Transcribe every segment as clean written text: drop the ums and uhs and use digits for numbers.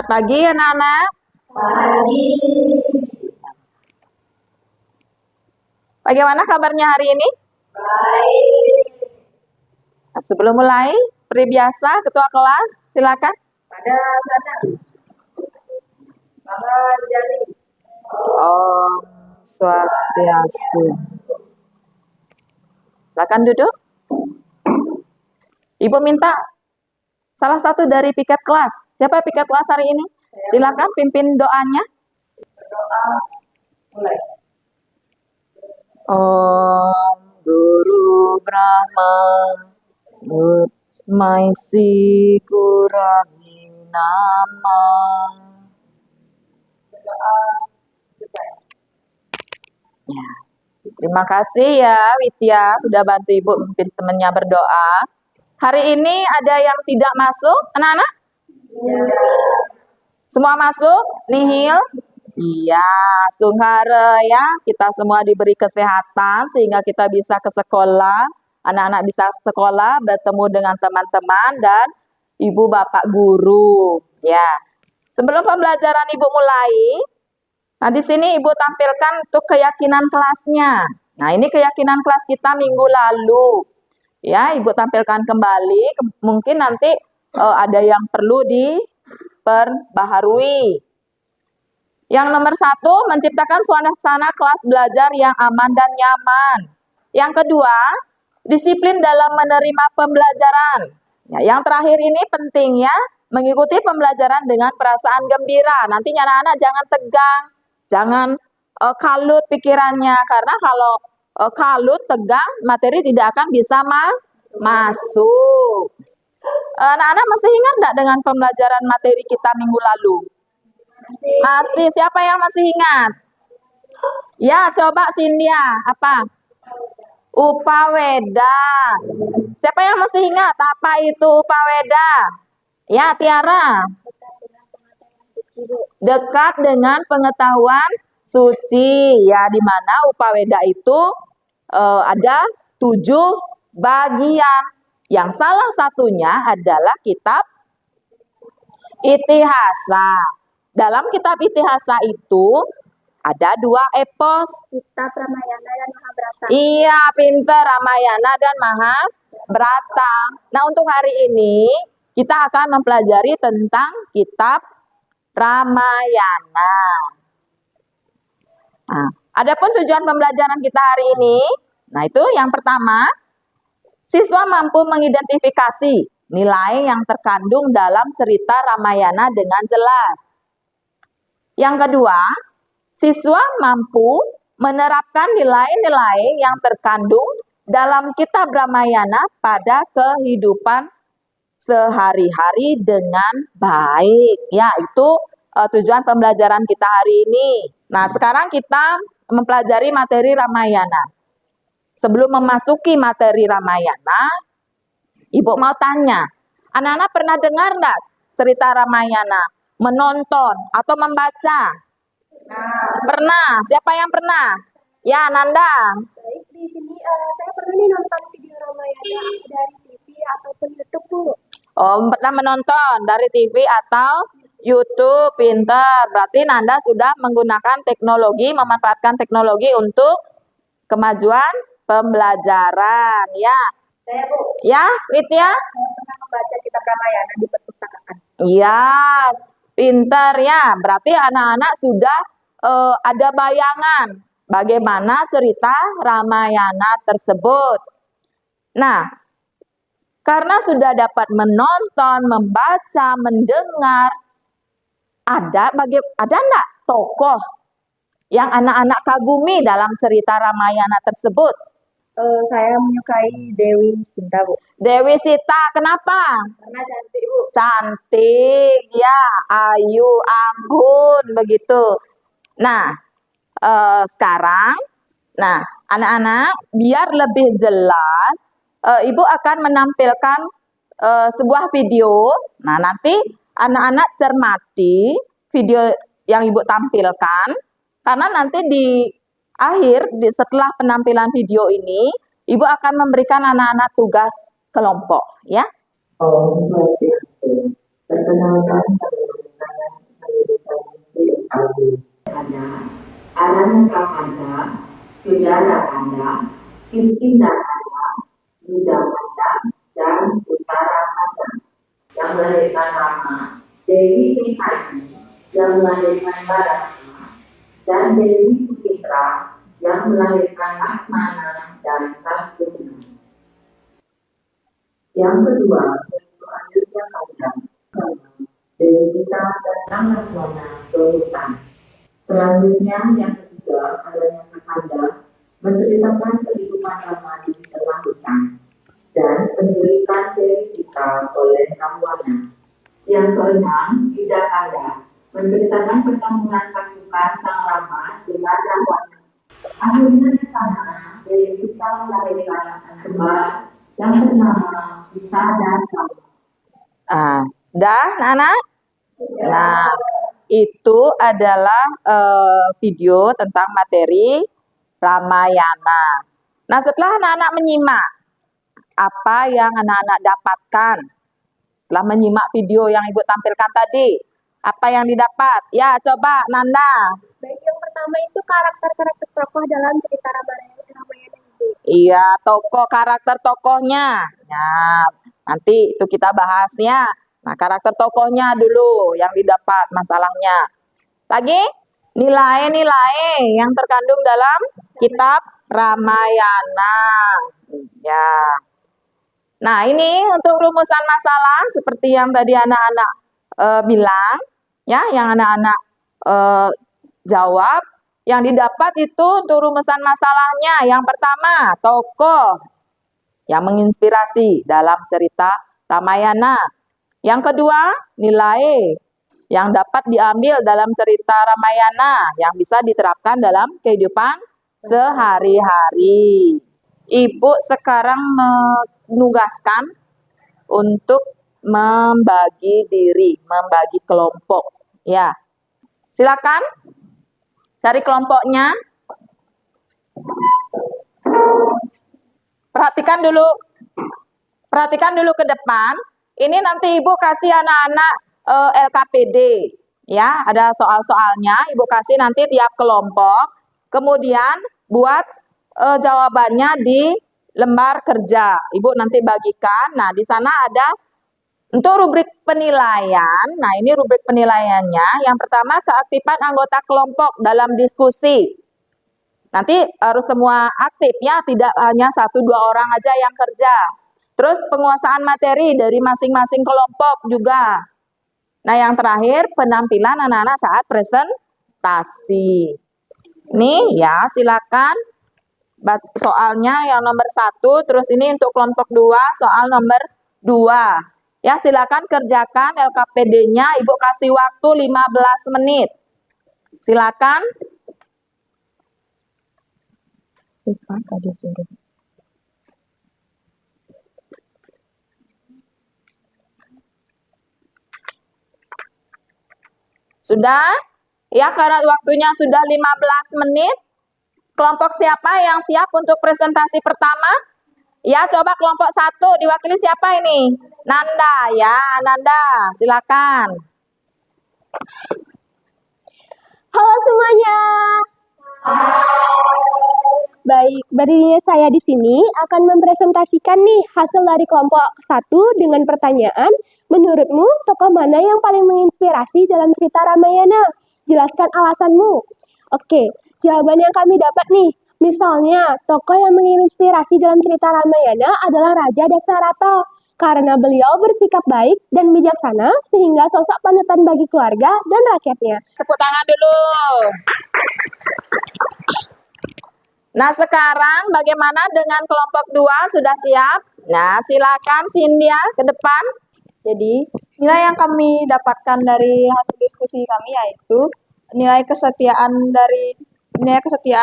Selamat pagi anak-anak. Pagi. Bagaimana kabarnya hari ini? Baik. Nah, sebelum mulai, seperti biasa, ketua kelas, silakan. Pada sana. Mama Jali. Om Swastiastu. Silakan duduk. Ibu minta salah satu dari piket kelas. Siapa piket kelas hari ini? Silakan pimpin doanya. Berdoa. Mulai. Om Guru Brahma Mutmaisi Kurami Nama. Berdoa. Ya. Terima kasih ya Widya sudah bantu Ibu memimpin temannya berdoa. Hari ini ada yang tidak masuk, anak-anak? Ya. Semua masuk? Nihil? Iya, Sunghara ya. Kita semua diberi kesehatan sehingga kita bisa ke sekolah. Anak-anak bisa sekolah, bertemu dengan teman-teman dan ibu bapak guru. Ya. Sebelum pembelajaran Ibu mulai, nah di sini Ibu tampilkan untuk keyakinan kelasnya. Nah, ini keyakinan kelas kita minggu lalu. Ya, Ibu tampilkan kembali. Mungkin nanti ada yang perlu diperbaharui. Yang nomor 1, menciptakan suasana kelas belajar yang aman dan nyaman. Yang kedua, disiplin dalam menerima pembelajaran. Ya, yang terakhir ini penting ya, mengikuti pembelajaran dengan perasaan gembira. Nantinya anak-anak jangan tegang, jangan kalut pikirannya. Karena kalau kalut, tegang, materi tidak akan bisa masuk. Anak-anak masih ingat nggak dengan pembelajaran materi kita minggu lalu? Masih. Siapa yang masih ingat? Ya, coba Cynthia. Apa? Upaweda. Siapa yang masih ingat apa itu upaweda? Ya, Tiara. Dekat dengan pengetahuan suci. Ya, di mana upaweda itu ada 7 bagian. Yang salah satunya adalah kitab Itihasa. Dalam kitab Itihasa itu ada 2 epos. Kitab Ramayana dan Mahabharata. Iya, pinter, Ramayana dan Mahabharata. Nah, untuk hari ini kita akan mempelajari tentang kitab Ramayana. Nah, adapun tujuan pembelajaran kita hari ini, nah itu yang pertama, siswa mampu mengidentifikasi nilai yang terkandung dalam cerita Ramayana dengan jelas. Yang kedua, siswa mampu menerapkan nilai-nilai yang terkandung dalam kitab Ramayana pada kehidupan sehari-hari dengan baik. Ya, itu tujuan pembelajaran kita hari ini. Nah, sekarang kita mempelajari materi Ramayana. Sebelum memasuki materi Ramayana, Ibu mau tanya, anak-anak pernah dengar nggak cerita Ramayana? Menonton atau membaca? Pernah. Siapa yang pernah? Ya, Nanda. Baik, di sini saya pernah nih nonton video Ramayana dari TV ataupun YouTube, Bu. Oh, pernah menonton dari TV atau YouTube, pintar. Berarti Nanda sudah menggunakan teknologi, memanfaatkan teknologi untuk kemajuan pembelajaran. Ya. Saya, Bu. Ya, Widya? Saya pernah membaca kitab Ramayana di perpustakaan. Iya, pintar ya. Berarti anak-anak sudah ada bayangan bagaimana cerita Ramayana tersebut. Nah, karena sudah dapat menonton, membaca, mendengar, ada enggak tokoh yang anak-anak kagumi dalam cerita Ramayana tersebut? Saya menyukai Dewi Sinta, Bu. Dewi Sita, kenapa? Karena cantik, Bu. Cantik, ya, ayu, anggun, begitu. Nah, sekarang, nah, anak-anak, biar lebih jelas, Ibu akan menampilkan sebuah video. Nah, nanti anak-anak cermati video yang Ibu tampilkan, karena nanti di akhir, setelah penampilan video ini, Ibu akan memberikan anak-anak tugas kelompok, ya. Om Swastiastu. Perkenalkan saya kehidupan spiritual Anda, Aranaka Anda, saudara Anda, Kistinda Anda, Buddha Anda, dan Utara Anda yang melahirkan Rama, Dewi Nihai yang melahirkan Baraka, dan Dewi Sumitra yang melahirkan Lakshmana dan Sasuna. Yang kedua, yaitu Ayodhya Kanda, Dewi Sita dan Lakshmana ke hutan. Selanjutnya, yang ketiga adalah Kanda menceritakan kehidupan Rama di tengah hutan dan penculikan Dewi Sita oleh Ramwana. Yang keenam, Yudhakanda menceritakan pertemuan pasukan Sang Rama dengan Ramwana. Akhirnya di sana, Dewi Sita melahirkan anak kembar yang bernama Sita dan Rama. Dah, Nana? Nah, itu adalah video tentang materi Ramayana. Nah, setelah anak-anak menyimak apa yang anak-anak dapatkan setelah menyimak video yang Ibu tampilkan tadi, apa yang didapat? Ya, coba Nanda. Baik, yang pertama itu karakter-karakter tokoh dalam cerita Ramayana itu. Iya, tokoh karakter tokohnya. Nah, nanti itu kita bahasnya. Nah, karakter tokohnya dulu yang didapat masalahnya. Lagi, nilai-nilai yang terkandung dalam kitab Ramayana. Ya. Nah, ini untuk rumusan masalah seperti yang tadi anak-anak bilang, ya, yang anak-anak jawab. Yang didapat itu untuk rumusan masalahnya. Yang pertama, tokoh yang menginspirasi dalam cerita Ramayana. Yang kedua, nilai yang dapat diambil dalam cerita Ramayana yang bisa diterapkan dalam kehidupan sehari-hari. Ibu sekarang menugaskan untuk membagi diri, membagi kelompok. Ya, silakan cari kelompoknya. Perhatikan dulu ke depan. Ini nanti Ibu kasih anak-anak LKPD. Ya, ada soal-soalnya. Ibu kasih nanti tiap kelompok. Kemudian buat jawabannya di lembar kerja. Ibu nanti bagikan. Nah, di sana ada untuk rubrik penilaian. Nah, ini rubrik penilaiannya. Yang pertama, keaktifan anggota kelompok dalam diskusi. Nanti harus semua aktif ya, tidak hanya 1-2 orang aja yang kerja. Terus penguasaan materi dari masing-masing kelompok juga. Nah, yang terakhir, penampilan anak-anak saat presentasi. Nih ya, silakan. Soalnya yang nomor 1, terus ini untuk kelompok 2, soal nomor 2. Ya, silakan kerjakan LKPD-nya. Ibu kasih waktu 15 menit. Silakan. Sudah? Ya, karena waktunya sudah 15 menit. Kelompok siapa yang siap untuk presentasi pertama? Ya, coba kelompok 1 diwakili siapa ini? Nanda, ya, Nanda, silakan. Halo semuanya. Baik, berdirinya saya di sini akan mempresentasikan nih hasil dari kelompok 1 dengan pertanyaan, menurutmu tokoh mana yang paling menginspirasi dalam cerita Ramayana? Jelaskan alasanmu. Oke, jawaban yang kami dapat nih, misalnya tokoh yang menginspirasi dalam cerita Ramayana adalah Raja Dasarata, karena beliau bersikap baik dan bijaksana sehingga sosok panutan bagi keluarga dan rakyatnya. Tepuk tangan dulu. Nah, sekarang bagaimana dengan kelompok 2? Sudah siap? Nah, silakan Cynthia ke depan. Jadi, nilai yang kami dapatkan dari hasil diskusi kami yaitu nilai kesetiaan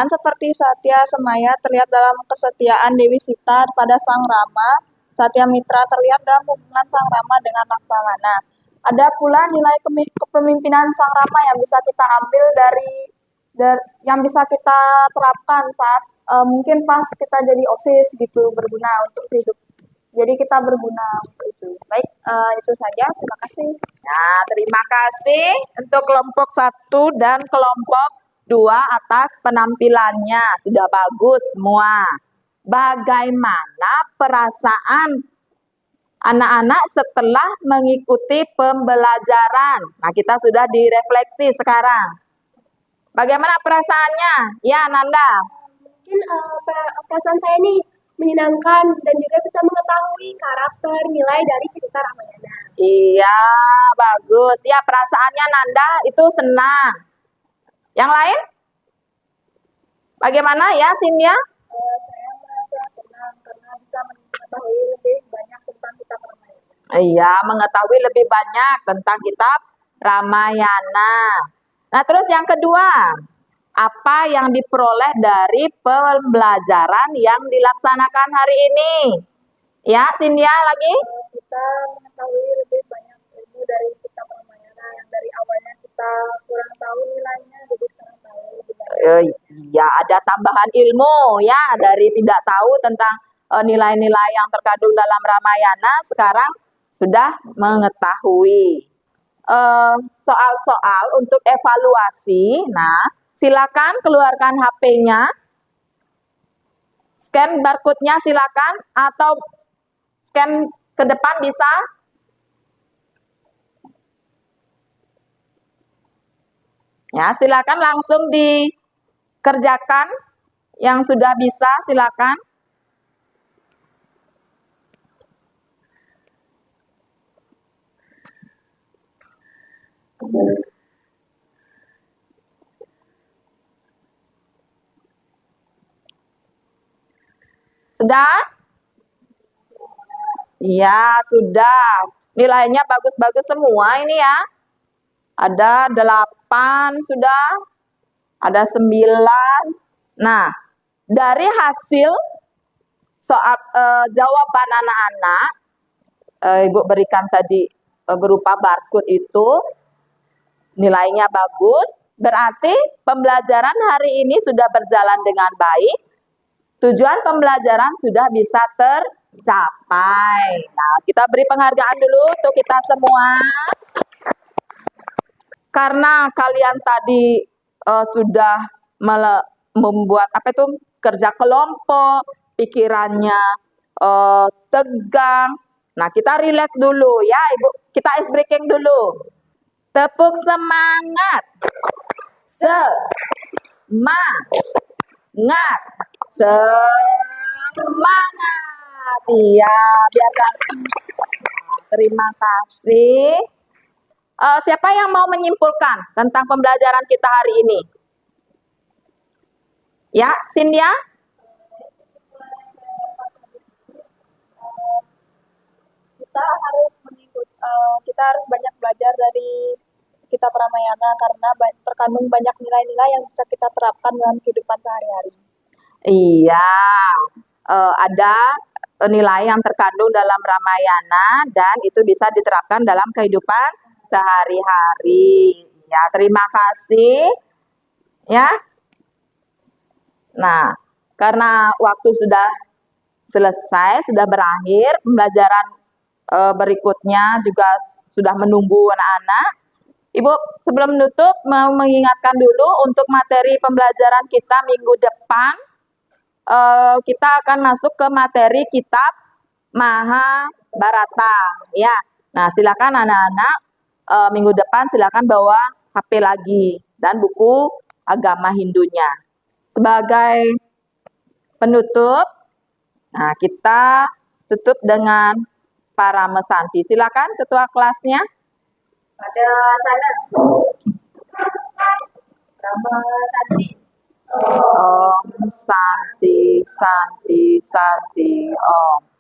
seperti Satya Semaya terlihat dalam kesetiaan Dewi Sita pada Sang Rama, Satya Mitra terlihat dalam hubungan Sang Rama dengan Laksamana. Ada pula nilai kepemimpinan Sang Rama yang bisa kita ambil yang bisa kita terapkan saat mungkin pas kita jadi OSIS gitu, berguna untuk hidup Jadi kita berguna untuk itu. Baik, itu saja. Terima kasih. Nah, terima kasih untuk kelompok 1 dan kelompok 2 atas penampilannya. Sudah bagus semua. Bagaimana perasaan anak-anak setelah mengikuti pembelajaran? Nah, kita sudah direfleksi sekarang. Bagaimana perasaannya? Ya, Nanda. Mungkin perasaan saya nih menyenangkan dan juga bisa mengetahui karakter nilai dari cerita Ramayana. Iya, bagus. Ya, perasaannya Nanda itu senang. Yang lain? Bagaimana ya, Cynthia? Saya merasa senang karena bisa mengetahui lebih banyak tentang kitab Ramayana. Iya, mengetahui lebih banyak tentang kitab Ramayana. Nah, terus yang kedua, apa yang diperoleh dari pembelajaran yang dilaksanakan hari ini? Ya, Cynthia lagi? Kita mengetahui lebih banyak ilmu dari kitab Ramayana yang dari awalnya kita kurang tahu nilainya, jadi sekarang tahu lebih banyak. Ya, ada tambahan ilmu ya dari tidak tahu tentang nilai-nilai yang terkandung dalam Ramayana, sekarang sudah mengetahui. Soal-soal untuk evaluasi. Nah, silakan keluarkan HP-nya. Scan barcode-nya silakan atau scan ke depan bisa. Ya, silakan langsung dikerjakan. Yang sudah bisa silakan. Sudah? Iya, sudah. Nilainya bagus-bagus semua ini ya. Ada 8 sudah. Ada 9. Nah, dari hasil soal jawaban anak-anak, Ibu berikan tadi berupa barcode itu, nilainya bagus, berarti pembelajaran hari ini sudah berjalan dengan baik, tujuan pembelajaran sudah bisa tercapai. Nah, kita beri penghargaan dulu untuk kita semua. Karena kalian tadi sudah membuat kerja kelompok, pikirannya tegang. Nah, kita rileks dulu ya, Ibu. Kita ice breaking dulu. Tepuk semangat. Semangat. Semangat. Iya, biarkan. Terima kasih. Siapa yang mau menyimpulkan tentang pembelajaran kita hari ini? Ya, Cynthia? Kita harus banyak belajar dari kitab Ramayana karena terkandung banyak nilai-nilai yang bisa kita terapkan dalam kehidupan sehari-hari. Iya, ada nilai yang terkandung dalam Ramayana dan itu bisa diterapkan dalam kehidupan sehari-hari. Ya, terima kasih. Ya. Nah, karena waktu sudah selesai, sudah berakhir, pembelajaran berikutnya juga sudah menunggu anak-anak. Ibu, sebelum menutup, mau mengingatkan dulu untuk materi pembelajaran kita minggu depan. Kita akan masuk ke materi kitab Mahabharata. Ya, nah silakan anak-anak minggu depan silakan bawa HP lagi dan buku agama Hindunya. Sebagai penutup, nah kita tutup dengan Paramesanti. Silakan ketua kelasnya. Pada sana, Ramayana. Om Santi Santi Santi Om.